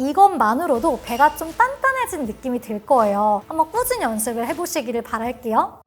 이것만으로도 배가 좀 단단해진 느낌이 들 거예요. 한번 꾸준히 연습을 해보시기를 바랄게요.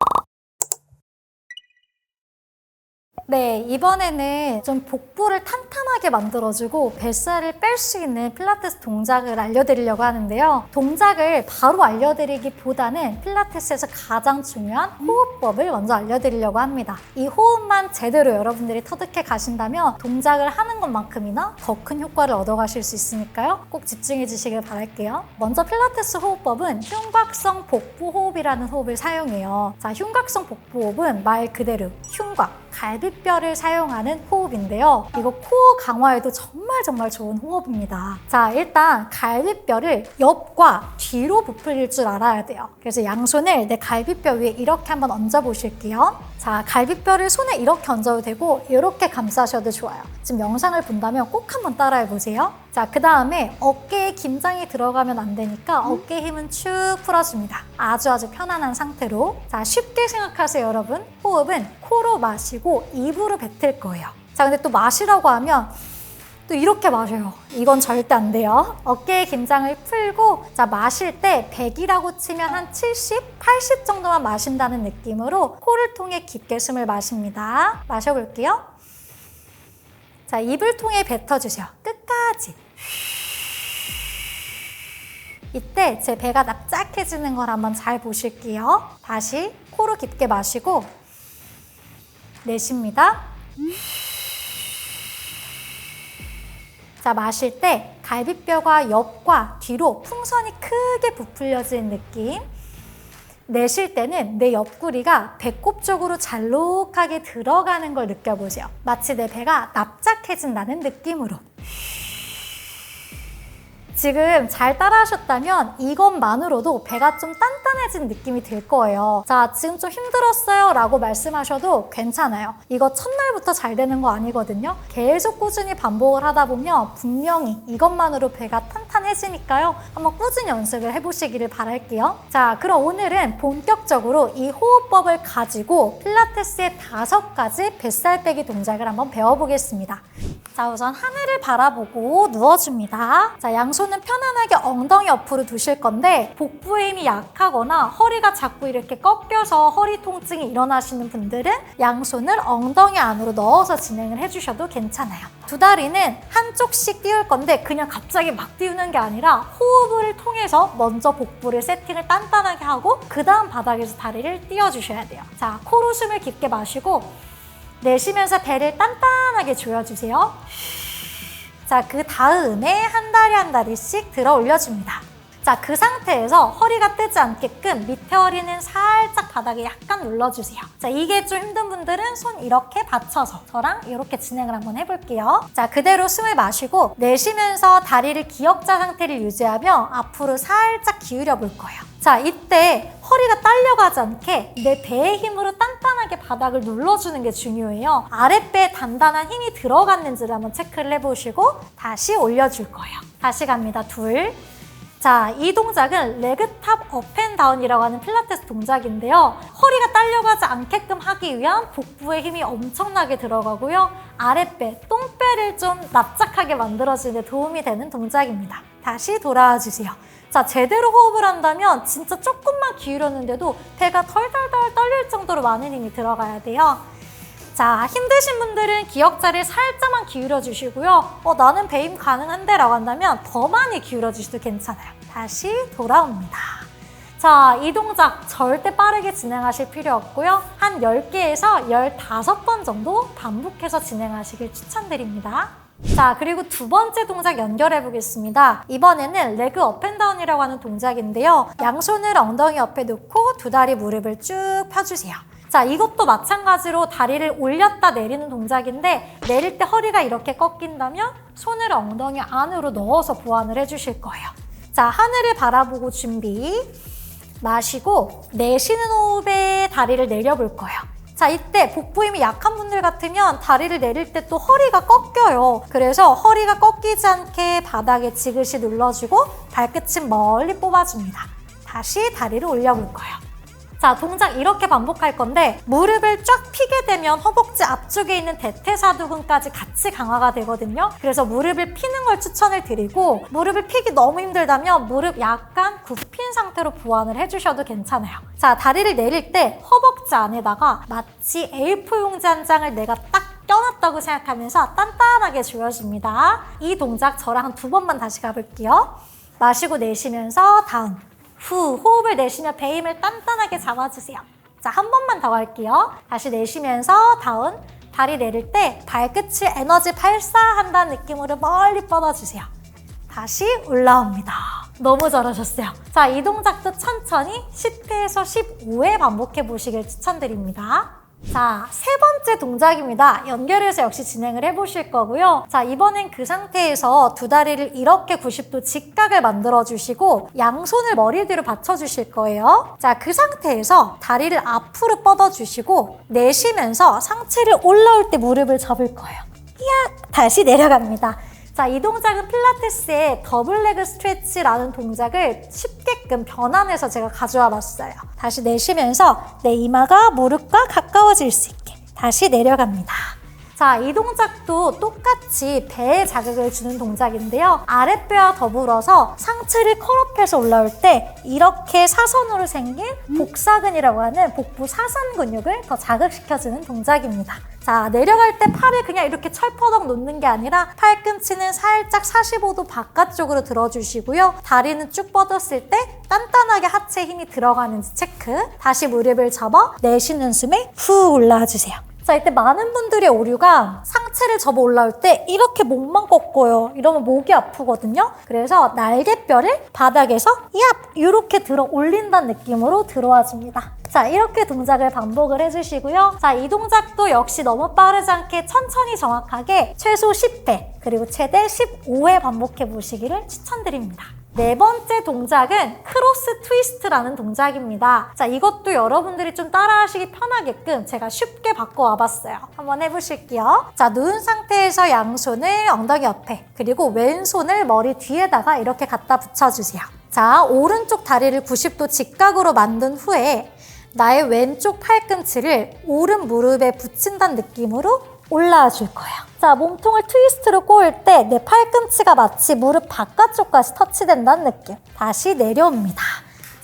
네, 이번에는 좀 복부를 탄탄하게 만들어주고 뱃살을 뺄 수 있는 필라테스 동작을 알려드리려고 하는데요. 동작을 바로 알려드리기보다는 필라테스에서 가장 중요한 호흡법을 먼저 알려드리려고 합니다. 이 호흡만 제대로 여러분들이 터득해 가신다면 동작을 하는 것만큼이나 더 큰 효과를 얻어가실 수 있으니까요. 꼭 집중해 주시길 바랄게요. 먼저 필라테스 호흡법은 흉곽성 복부 호흡이라는 호흡을 사용해요. 자, 흉곽성 복부 호흡은 말 그대로 흉곽, 갈비뼈를 사용하는 호흡인데요. 이거 코어 강화에도 정말 좋은 호흡입니다. 자, 일단 갈비뼈를 옆과 뒤로 부풀릴 줄 알아야 돼요. 그래서 양손을 내 갈비뼈 위에 이렇게 한번 얹어 보실게요. 자, 갈비뼈를 손에 이렇게 얹어도 되고 이렇게 감싸셔도 좋아요. 지금 영상을 본다면 꼭 한번 따라해 보세요. 자, 그 다음에 어깨에 긴장이 들어가면 안 되니까 어깨 힘은 축 풀어줍니다. 아주 편안한 상태로. 자, 쉽게 생각하세요, 여러분. 호흡은 코로 마시고 입으로 뱉을 거예요. 자, 근데 또 마시라고 하면 또 이렇게 마셔요. 이건 절대 안 돼요. 어깨의 긴장을 풀고, 자, 마실 때 100이라고 치면 한 70, 80 정도만 마신다는 느낌으로 코를 통해 깊게 숨을 마십니다. 마셔볼게요. 자, 입을 통해 뱉어주세요. 끝까지. 이때 제 배가 납작해지는 걸 한번 잘 보실게요. 다시 코로 깊게 마시고 내쉽니다. 자, 마실 때 갈비뼈가 옆과 뒤로 풍선이 크게 부풀려지는 느낌. 내쉴 때는 내 옆구리가 배꼽 쪽으로 잘록하게 들어가는 걸 느껴보세요. 마치 내 배가 납작해진다는 느낌으로. 지금 잘 따라하셨다면 이것만으로도 배가 좀 단단해진 느낌이 들 거예요. 자, 지금 좀 힘들었어요 라고 말씀하셔도 괜찮아요. 이거 첫날부터 잘 되는 거 아니거든요. 계속 꾸준히 반복을 하다 보면 분명히 이것만으로 배가 탄탄해지니까요. 한번 꾸준히 연습을 해보시기를 바랄게요. 자, 그럼 오늘은 본격적으로 이 호흡법을 가지고 필라테스의 5가지 뱃살 빼기 동작을 한번 배워보겠습니다. 자, 우선 하늘을 바라보고 누워줍니다. 자, 양손은 편안하게 엉덩이 옆으로 두실 건데 복부의 힘이 약하거나 허리가 자꾸 이렇게 꺾여서 허리 통증이 일어나시는 분들은 양손을 엉덩이 안으로 넣어서 진행을 해주셔도 괜찮아요. 두 다리는 한쪽씩 띄울 건데 그냥 갑자기 막 띄우는 게 아니라 호흡을 통해서 먼저 복부를 세팅을 단단하게 하고 그 다음 바닥에서 다리를 띄워주셔야 돼요. 자, 코로 숨을 깊게 마시고 내쉬면서 배를 단단하게 조여주세요. 자, 그 다음에 한 다리 한 다리씩 들어 올려줍니다. 자, 그 상태에서 허리가 뜨지 않게끔 밑에 허리는 살짝 바닥에 약간 눌러주세요. 자, 이게 좀 힘든 분들은 손 이렇게 받쳐서 저랑 이렇게 진행을 한번 해볼게요. 자, 그대로 숨을 마시고 내쉬면서 다리를 기역자 상태를 유지하며 앞으로 살짝 기울여 볼 거예요. 자, 이때 허리가 딸려가지 않게 내 배의 힘으로 단단하게 바닥을 눌러주는 게 중요해요. 아랫배에 단단한 힘이 들어갔는지를 한번 체크를 해보시고 다시 올려줄 거예요. 다시 갑니다. 둘. 자, 이 동작은 레그탑 업앤다운이라고 하는 필라테스 동작인데요. 허리가 딸려가지 않게끔 하기 위한 복부의 힘이 엄청나게 들어가고요. 아랫배, 똥배를 좀 납작하게 만들어주는 데 도움이 되는 동작입니다. 다시 돌아와 주세요. 자, 제대로 호흡을 한다면 진짜 조금만 기울였는데도 배가 덜덜덜 떨릴 정도로 많은 힘이 들어가야 돼요. 자, 힘드신 분들은 기역자를 살짝만 기울여 주시고요. 나는 배힘 가능한데 라고 한다면 더 많이 기울여 주셔도 괜찮아요. 다시 돌아옵니다. 자, 이 동작 절대 빠르게 진행하실 필요 없고요. 한 10개에서 15번 정도 반복해서 진행하시길 추천드립니다. 자, 그리고 두 번째 동작 연결해 보겠습니다. 이번에는 레그 업앤다운이라고 하는 동작인데요. 양손을 엉덩이 옆에 놓고 두 다리 무릎을 쭉 펴주세요. 자, 이것도 마찬가지로 다리를 올렸다 내리는 동작인데 내릴 때 허리가 이렇게 꺾인다면 손을 엉덩이 안으로 넣어서 보완을 해주실 거예요. 자, 하늘을 바라보고 준비. 마시고 내쉬는 호흡에 다리를 내려볼 거예요. 자, 이때 복부 힘이 약한 분들 같으면 다리를 내릴 때 또 허리가 꺾여요. 그래서 허리가 꺾이지 않게 바닥에 지그시 눌러주고 발끝은 멀리 뽑아줍니다. 다시 다리를 올려볼 거예요. 자, 동작 이렇게 반복할 건데 무릎을 쫙 펴게 되면 허벅지 앞쪽에 있는 대퇴사두근까지 같이 강화가 되거든요. 그래서 무릎을 피는 걸 추천을 드리고 무릎을 피기 너무 힘들다면 무릎 약간 굽힌 상태로 보완을 해주셔도 괜찮아요. 자, 다리를 내릴 때 허벅지 안에다가 마치 A4 용지 한 장을 내가 딱 껴놨다고 생각하면서 단단하게 조여줍니다. 이 동작 저랑 한 2번만 다시 가볼게요. 마시고 내쉬면서 다운. 후, 호흡을 내쉬며 배임을 단단하게 잡아주세요. 자, 한 번만 더 갈게요. 다시 내쉬면서 다운. 다리 내릴 때 발끝을 에너지 발사한다는 느낌으로 멀리 뻗어주세요. 다시 올라옵니다. 너무 잘하셨어요. 자, 이 동작도 천천히 10회에서 15회 반복해 보시길 추천드립니다. 자, 세 번째 동작입니다. 연결해서 역시 진행을 해보실 거고요. 자, 이번엔 그 상태에서 두 다리를 이렇게 90도 직각을 만들어주시고 양손을 머리 뒤로 받쳐주실 거예요. 자, 그 상태에서 다리를 앞으로 뻗어주시고 내쉬면서 상체를 올라올 때 무릎을 접을 거예요. 이야! 다시 내려갑니다. 자, 이 동작은 필라테스의 더블레그 스트레치라는 동작을 쉽게끔 변환해서 제가 가져와 봤어요. 다시 내쉬면서 내 이마가 무릎과 가까워질 수 있게 다시 내려갑니다. 자, 이 동작도 똑같이 배에 자극을 주는 동작인데요. 아랫배와 더불어서 상체를 컬업해서 올라올 때 이렇게 사선으로 생긴 복사근이라고 하는 복부 사선 근육을 더 자극시켜주는 동작입니다. 자, 내려갈 때 팔을 그냥 이렇게 철퍼덕 놓는 게 아니라 팔꿈치는 살짝 45도 바깥쪽으로 들어주시고요. 다리는 쭉 뻗었을 때 단단하게 하체에 힘이 들어가는지 체크. 다시 무릎을 접어 내쉬는 숨에 후 올라와주세요. 자, 이때 많은 분들의 오류가 상체를 접어 올라올 때 이렇게 목만 꺾어요. 이러면 목이 아프거든요. 그래서 날개뼈를 바닥에서 얍! 이렇게 들어 올린다는 느낌으로 들어와 줍니다. 자, 이렇게 동작을 반복을 해주시고요. 자, 이 동작도 역시 너무 빠르지 않게 천천히 정확하게 최소 10회 그리고 최대 15회 반복해 보시기를 추천드립니다. 네 번째 동작은 크로스 트위스트라는 동작입니다. 자, 이것도 여러분들이 좀 따라하시기 편하게끔 제가 쉽게 바꿔와 봤어요. 한번 해보실게요. 자, 누운 상태에서 양손을 엉덩이 옆에 그리고 왼손을 머리 뒤에다가 이렇게 갖다 붙여주세요. 자, 오른쪽 다리를 90도 직각으로 만든 후에 나의 왼쪽 팔꿈치를 오른 무릎에 붙인다는 느낌으로 올라와 줄 거예요. 자, 몸통을 트위스트로 꼬을 때 내 팔꿈치가 마치 무릎 바깥쪽까지 터치된다는 느낌. 다시 내려옵니다.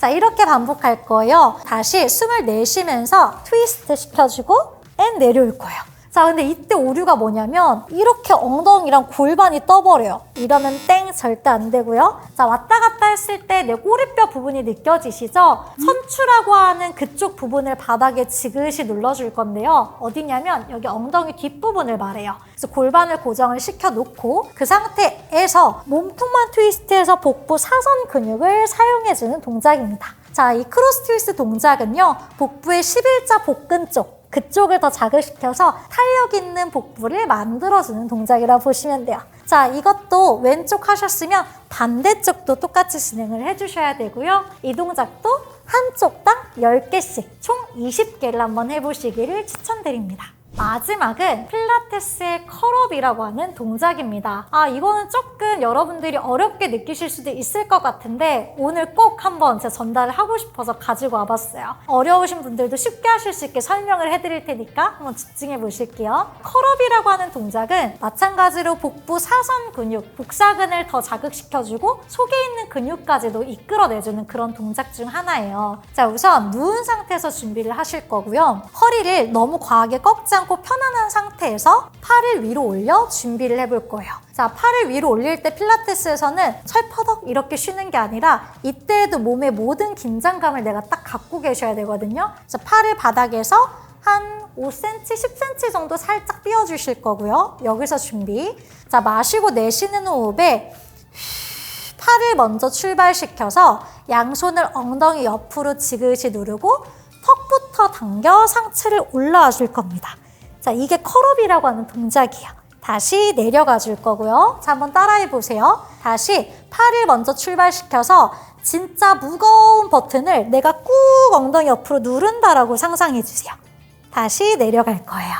자, 이렇게 반복할 거예요. 다시 숨을 내쉬면서 트위스트 시켜주고 앤 내려올 거예요. 자, 근데 이때 오류가 뭐냐면 이렇게 엉덩이랑 골반이 떠버려요. 이러면 땡, 절대 안 되고요. 자, 왔다 갔다 했을 때 내 꼬리뼈 부분이 느껴지시죠? 선추라고 하는 그쪽 부분을 바닥에 지그시 눌러줄 건데요. 어디냐면 여기 엉덩이 뒷부분을 말해요. 그래서 골반을 고정을 시켜놓고 그 상태에서 몸통만 트위스트해서 복부 사선 근육을 사용해주는 동작입니다. 자, 이 크로스 트위스트 동작은요. 복부의 11자 복근 쪽 그쪽을 더 자극시켜서 탄력 있는 복부를 만들어주는 동작이라 보시면 돼요. 자, 이것도 왼쪽 하셨으면 반대쪽도 똑같이 진행을 해주셔야 되고요. 이 동작도 한쪽당 10개씩 총 20개를 한번 해보시기를 추천드립니다. 마지막은 필라테스의 컬업이라고 하는 동작입니다. 아, 이거는 조금 여러분들이 어렵게 느끼실 수도 있을 것 같은데 오늘 꼭 한번 제가 전달을 하고 싶어서 가지고 와봤어요. 어려우신 분들도 쉽게 하실 수 있게 설명을 해드릴 테니까 한번 집중해 보실게요. 컬업이라고 하는 동작은 마찬가지로 복부 사선 근육, 복사근을 더 자극시켜주고 속에 있는 근육까지도 이끌어내주는 그런 동작 중 하나예요. 자, 우선 누운 상태에서 준비를 하실 거고요. 허리를 너무 과하게 꺾지 않고 편안한 상태에서 팔을 위로 올려 준비를 해볼 거예요. 자, 팔을 위로 올릴 때 필라테스에서는 철퍼덕 이렇게 쉬는 게 아니라 이때에도 몸의 모든 긴장감을 내가 딱 갖고 계셔야 되거든요. 그래서 팔을 바닥에서 한 5cm, 10cm 정도 살짝 띄워주실 거고요. 여기서 준비. 자, 마시고 내쉬는 호흡에 팔을 먼저 출발시켜서 양손을 엉덩이 옆으로 지그시 누르고 턱부터 당겨 상체를 올라와 줄 겁니다. 자, 이게 컬업이라고 하는 동작이에요. 다시 내려가 줄 거고요. 자, 한번 따라해 보세요. 다시 팔을 먼저 출발시켜서 진짜 무거운 버튼을 내가 꾹 엉덩이 옆으로 누른다라고 상상해 주세요. 다시 내려갈 거예요.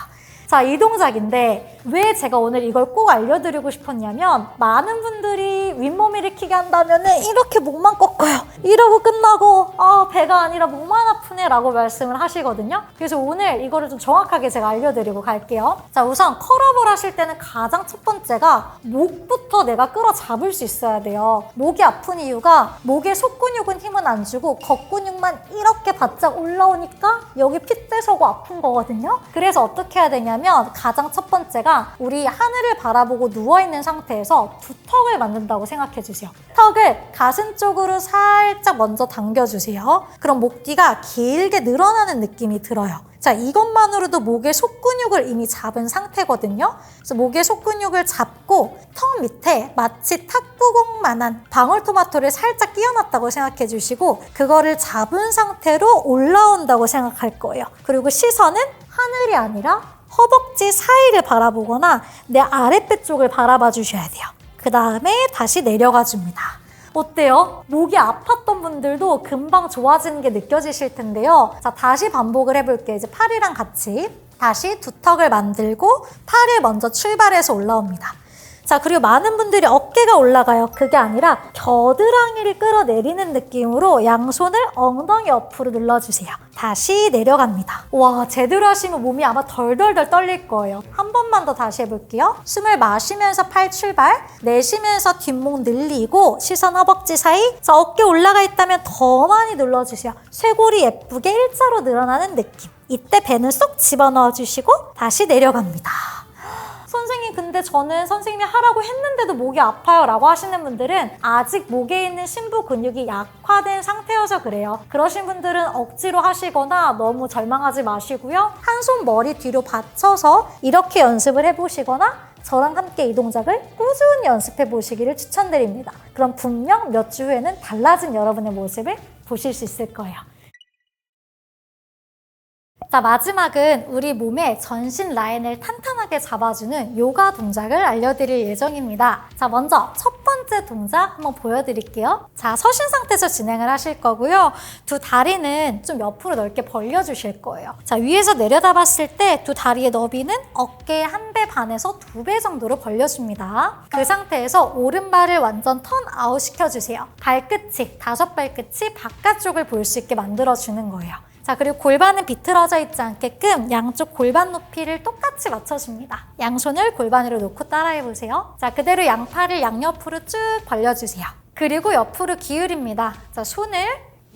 자, 이 동작인데 왜 제가 오늘 이걸 꼭 알려드리고 싶었냐면 많은 분들이 윗몸 일으키게 한다면 이렇게 목만 꺾어요. 이러고 끝나고 배가 아니라 목만 아프네 라고 말씀을 하시거든요. 그래서 오늘 이거를 좀 정확하게 제가 알려드리고 갈게요. 자, 우선 컬업을 하실 때는 가장 첫 번째가 목부터 내가 끌어잡을 수 있어야 돼요. 목이 아픈 이유가 목의 속근육은 힘은 안 주고 겉근육만 이렇게 바짝 올라오니까 여기 핏대 서고 아픈 거거든요. 그래서 어떻게 해야 되냐면 가장 첫 번째가 우리 하늘을 바라보고 누워있는 상태에서 두턱을 만든다고 생각해 주세요. 턱을 가슴 쪽으로 살짝 먼저 당겨주세요. 그럼 목 뒤가 길게 늘어나는 느낌이 들어요. 자, 이것만으로도 목의 속근육을 이미 잡은 상태거든요. 그래서 목의 속근육을 잡고 턱 밑에 마치 탁구공만한 방울토마토를 살짝 끼워놨다고 생각해 주시고 그거를 잡은 상태로 올라온다고 생각할 거예요. 그리고 시선은 하늘이 아니라 허벅지 사이를 바라보거나 내 아랫배 쪽을 바라봐 주셔야 돼요. 그 다음에 다시 내려가 줍니다. 어때요? 목이 아팠던 분들도 금방 좋아지는 게 느껴지실 텐데요. 자, 다시 반복을 해볼게요. 이제 팔이랑 같이 다시 두턱을 만들고 팔을 먼저 출발해서 올라옵니다. 자, 그리고 많은 분들이 어깨가 올라가요. 그게 아니라 겨드랑이를 끌어내리는 느낌으로 양손을 엉덩이 옆으로 눌러주세요. 다시 내려갑니다. 와, 제대로 하시면 몸이 아마 덜덜덜 떨릴 거예요. 한 번만 더 다시 해볼게요. 숨을 마시면서 팔 출발, 내쉬면서 뒷목 늘리고 시선 허벅지 사이. 자, 어깨 올라가 있다면 더 많이 눌러주세요. 쇄골이 예쁘게 일자로 늘어나는 느낌. 이때 배는 쏙 집어넣어 주시고 다시 내려갑니다. 선생님, 근데 저는 선생님이 하라고 했는데도 목이 아파요 라고 하시는 분들은 아직 목에 있는 심부 근육이 약화된 상태여서 그래요. 그러신 분들은 억지로 하시거나 너무 절망하지 마시고요. 한 손 머리 뒤로 받쳐서 이렇게 연습을 해보시거나 저랑 함께 이 동작을 꾸준히 연습해 보시기를 추천드립니다. 그럼 분명 몇 주 후에는 달라진 여러분의 모습을 보실 수 있을 거예요. 자, 마지막은 우리 몸의 전신 라인을 탄탄하게 잡아주는 요가 동작을 알려드릴 예정입니다. 자, 먼저 첫 번째 동작 한번 보여드릴게요. 자, 서신 상태에서 진행을 하실 거고요. 두 다리는 좀 옆으로 넓게 벌려주실 거예요. 자, 위에서 내려다 봤을 때 두 다리의 너비는 어깨의 1배 반에서 2배 정도로 벌려줍니다. 그 상태에서 오른발을 완전 턴 아웃 시켜주세요. 발끝이, 5발끝이 바깥쪽을 볼 수 있게 만들어주는 거예요. 자, 그리고 골반은 비틀어져 있지 않게끔 양쪽 골반 높이를 똑같이 맞춰줍니다. 양손을 골반으로 놓고 따라해보세요. 자, 그대로 양팔을 양옆으로 쭉 벌려주세요. 그리고 옆으로 기울입니다. 자, 손을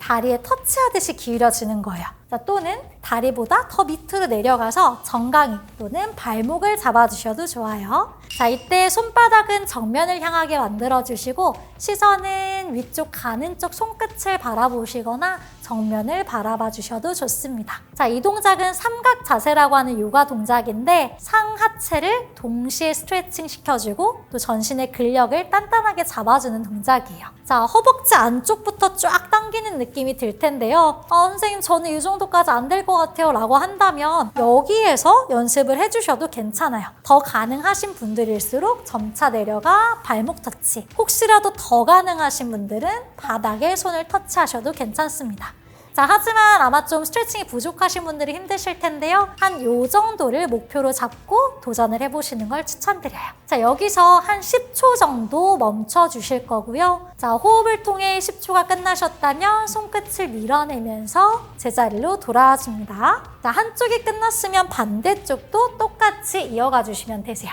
다리에 터치하듯이 기울여주는 거예요. 자, 또는 다리보다 더 밑으로 내려가서 정강이 또는 발목을 잡아주셔도 좋아요. 자, 이때 손바닥은 정면을 향하게 만들어주시고 시선은 위쪽 가는 쪽 손끝을 바라보시거나 정면을 바라봐 주셔도 좋습니다. 자, 이 동작은 삼각 자세라고 하는 요가 동작인데 상하체를 동시에 스트레칭 시켜주고 또 전신의 근력을 단단하게 잡아주는 동작이에요. 자, 허벅지 안쪽부터 쫙 당기는 느낌이 들 텐데요. 선생님, 저는 이 정도까지 안 될 것 같아요 라고 한다면 여기에서 연습을 해주셔도 괜찮아요. 더 가능하신 분들일수록 점차 내려가 발목 터치, 혹시라도 더 가능하신 분들은 바닥에 손을 터치하셔도 괜찮습니다. 자, 하지만 아마 좀 스트레칭이 부족하신 분들이 힘드실 텐데요. 한 요 정도를 목표로 잡고 도전을 해보시는 걸 추천드려요. 자, 여기서 한 10초 정도 멈춰주실 거고요. 자, 호흡을 통해 10초가 끝나셨다면 손끝을 밀어내면서 제자리로 돌아와 줍니다. 자, 한쪽이 끝났으면 반대쪽도 똑같이 이어가 주시면 되세요.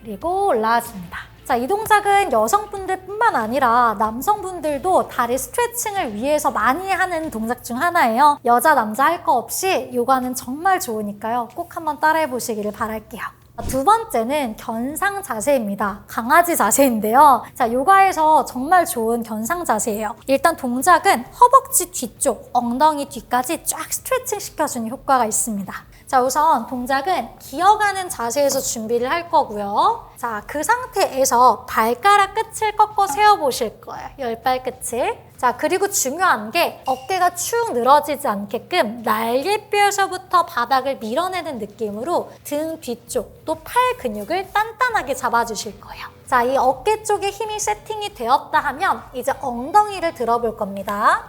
그리고 올라와 줍니다. 자, 이 동작은 여성분들뿐만 아니라 남성분들도 다리 스트레칭을 위해서 많이 하는 동작 중 하나예요. 여자, 남자 할 거 없이 요가는 정말 좋으니까요. 꼭 한번 따라해 보시기를 바랄게요. 두 번째는 견상 자세입니다. 강아지 자세인데요. 자, 요가에서 정말 좋은 견상 자세예요. 일단 동작은 허벅지 뒤쪽, 엉덩이 뒤까지 쫙 스트레칭 시켜주는 효과가 있습니다. 자, 우선 동작은 기어가는 자세에서 준비를 할 거고요. 자, 그 상태에서 발가락 끝을 꺾어 세워보실 거예요. 10발 끝을. 자, 그리고 중요한 게 어깨가 축 늘어지지 않게끔 날개뼈에서부터 바닥을 밀어내는 느낌으로 등 뒤쪽 또 팔 근육을 단단하게 잡아주실 거예요. 자, 이 어깨 쪽에 힘이 세팅이 되었다 하면 이제 엉덩이를 들어볼 겁니다.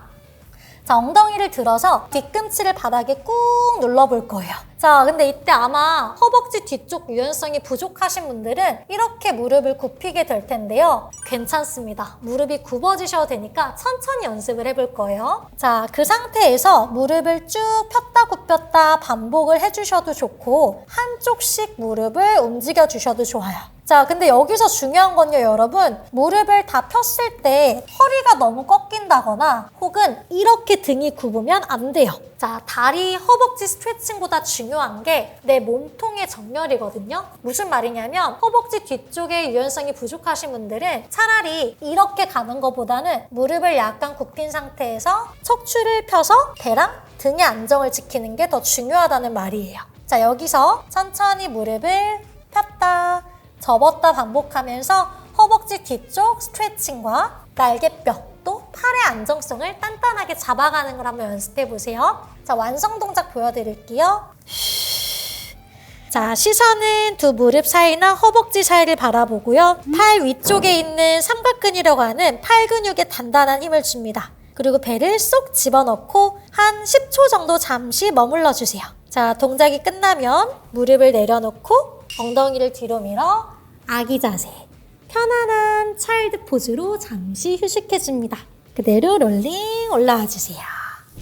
자, 엉덩이를 들어서 뒤꿈치를 바닥에 꾹 눌러볼 거예요. 자, 근데 이때 아마 허벅지 뒤쪽 유연성이 부족하신 분들은 이렇게 무릎을 굽히게 될 텐데요. 괜찮습니다. 무릎이 굽어지셔도 되니까 천천히 연습을 해볼 거예요. 자, 그 상태에서 무릎을 쭉 폈다 굽혔다 반복을 해주셔도 좋고 한쪽씩 무릎을 움직여 주셔도 좋아요. 자, 근데 여기서 중요한 건요, 여러분. 무릎을 다 폈을 때 허리가 너무 꺾인다거나 혹은 이렇게 등이 굽으면 안 돼요. 자, 다리, 허벅지 스트레칭보다 중요한 게 내 몸통의 정렬이거든요. 무슨 말이냐면 허벅지 뒤쪽에 유연성이 부족하신 분들은 차라리 이렇게 가는 것보다는 무릎을 약간 굽힌 상태에서 척추를 펴서 배랑 등의 안정을 지키는 게 더 중요하다는 말이에요. 자, 여기서 천천히 무릎을 폈다 접었다 반복하면서 허벅지 뒤쪽 스트레칭과 날개뼈 또 팔의 안정성을 단단하게 잡아가는 걸 한번 연습해 보세요. 자, 완성 동작 보여드릴게요. 자, 시선은 두 무릎 사이나 허벅지 사이를 바라보고요. 팔 위쪽에 있는 삼각근이라고 하는 팔 근육에 단단한 힘을 줍니다. 그리고 배를 쏙 집어넣고 한 10초 정도 잠시 머물러 주세요. 자, 동작이 끝나면 무릎을 내려놓고 엉덩이를 뒤로 밀어 아기 자세, 편안한 차일드 포즈로 잠시 휴식해줍니다. 그대로 롤링 올라와 주세요.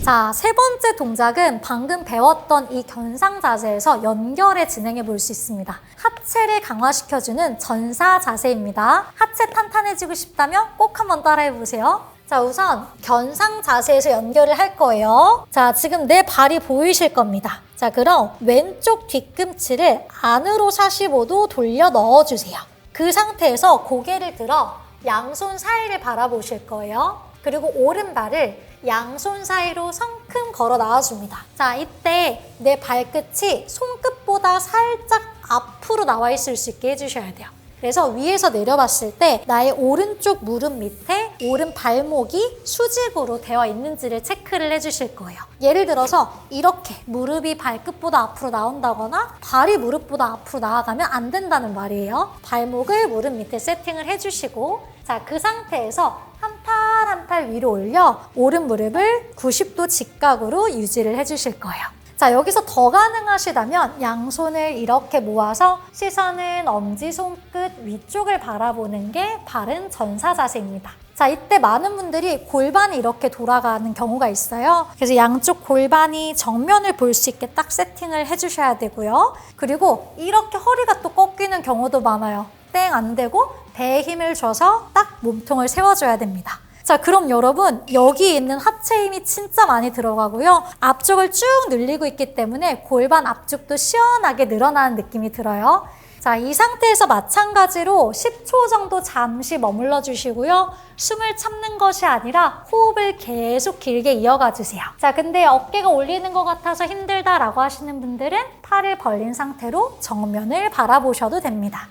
자, 세 번째 동작은 방금 배웠던 이 견상 자세에서 연결해 진행해 볼 수 있습니다. 하체를 강화시켜주는 전사 자세입니다. 하체 탄탄해지고 싶다면 꼭 한번 따라해 보세요. 자, 우선 견상 자세에서 연결을 할 거예요. 자, 지금 내 발이 보이실 겁니다. 자, 그럼 왼쪽 뒤꿈치를 안으로 45도 돌려 넣어주세요. 그 상태에서 고개를 들어 양손 사이를 바라보실 거예요. 그리고 오른발을 양손 사이로 성큼 걸어 나와줍니다. 자, 이때 내 발끝이 손끝보다 살짝 앞으로 나와 있을 수 있게 해주셔야 돼요. 그래서 위에서 내려봤을 때 나의 오른쪽 무릎 밑에 오른 발목이 수직으로 되어 있는지를 체크를 해주실 거예요. 예를 들어서 이렇게 무릎이 발끝보다 앞으로 나온다거나 발이 무릎보다 앞으로 나아가면 안 된다는 말이에요. 발목을 무릎 밑에 세팅을 해주시고, 자, 그 상태에서 한 팔 한 팔 위로 올려 오른 무릎을 90도 직각으로 유지를 해주실 거예요. 자, 여기서 더 가능하시다면 양손을 이렇게 모아서 시선은 엄지손끝 위쪽을 바라보는 게 바른 전사 자세입니다. 자, 이때 많은 분들이 골반이 이렇게 돌아가는 경우가 있어요. 그래서 양쪽 골반이 정면을 볼 수 있게 딱 세팅을 해주셔야 되고요. 그리고 이렇게 허리가 또 꺾이는 경우도 많아요. 땡 안 되고 배에 힘을 줘서 딱 몸통을 세워줘야 됩니다. 자, 그럼 여러분, 여기 있는 하체 힘이 진짜 많이 들어가고요. 앞쪽을 쭉 늘리고 있기 때문에 골반 앞쪽도 시원하게 늘어나는 느낌이 들어요. 자, 이 상태에서 마찬가지로 10초 정도 잠시 머물러 주시고요. 숨을 참는 것이 아니라 호흡을 계속 길게 이어가 주세요. 자, 근데 어깨가 올리는 것 같아서 힘들다라고 하시는 분들은 팔을 벌린 상태로 정면을 바라보셔도 됩니다.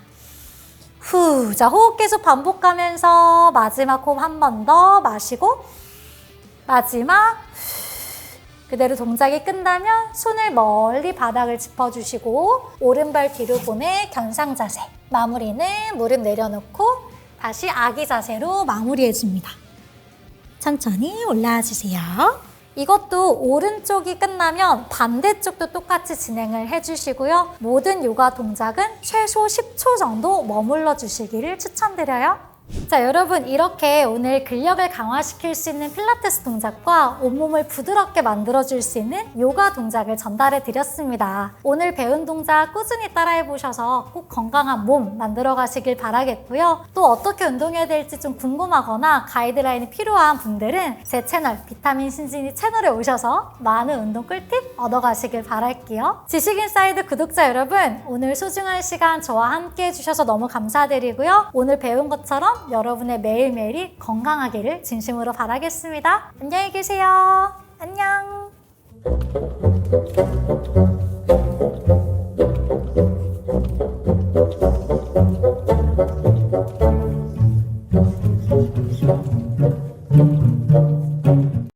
후, 자, 호흡 계속 반복하면서 마지막 호흡 한 번 더 마시고 마지막 그대로 동작이 끝나면 손을 멀리 바닥을 짚어주시고 오른발 뒤로 보내 견상 자세, 마무리는 무릎 내려놓고 다시 아기 자세로 마무리해줍니다. 천천히 올라와 주세요. 이것도 오른쪽이 끝나면 반대쪽도 똑같이 진행을 해주시고요. 모든 요가 동작은 최소 10초 정도 머물러 주시기를 추천드려요. 자, 여러분, 이렇게 오늘 근력을 강화시킬 수 있는 필라테스 동작과 온몸을 부드럽게 만들어줄 수 있는 요가 동작을 전달해 드렸습니다. 오늘 배운 동작 꾸준히 따라해 보셔서 꼭 건강한 몸 만들어 가시길 바라겠고요. 또 어떻게 운동해야 될지 좀 궁금하거나 가이드라인이 필요한 분들은 제 채널 비타민 신진이 채널에 오셔서 많은 운동 꿀팁 얻어가시길 바랄게요. 지식인사이드 구독자 여러분, 오늘 소중한 시간 저와 함께 해주셔서 너무 감사드리고요. 오늘 배운 것처럼 여러분의 매일매일이 건강하기를 진심으로 바라겠습니다. 안녕히 계세요. 안녕.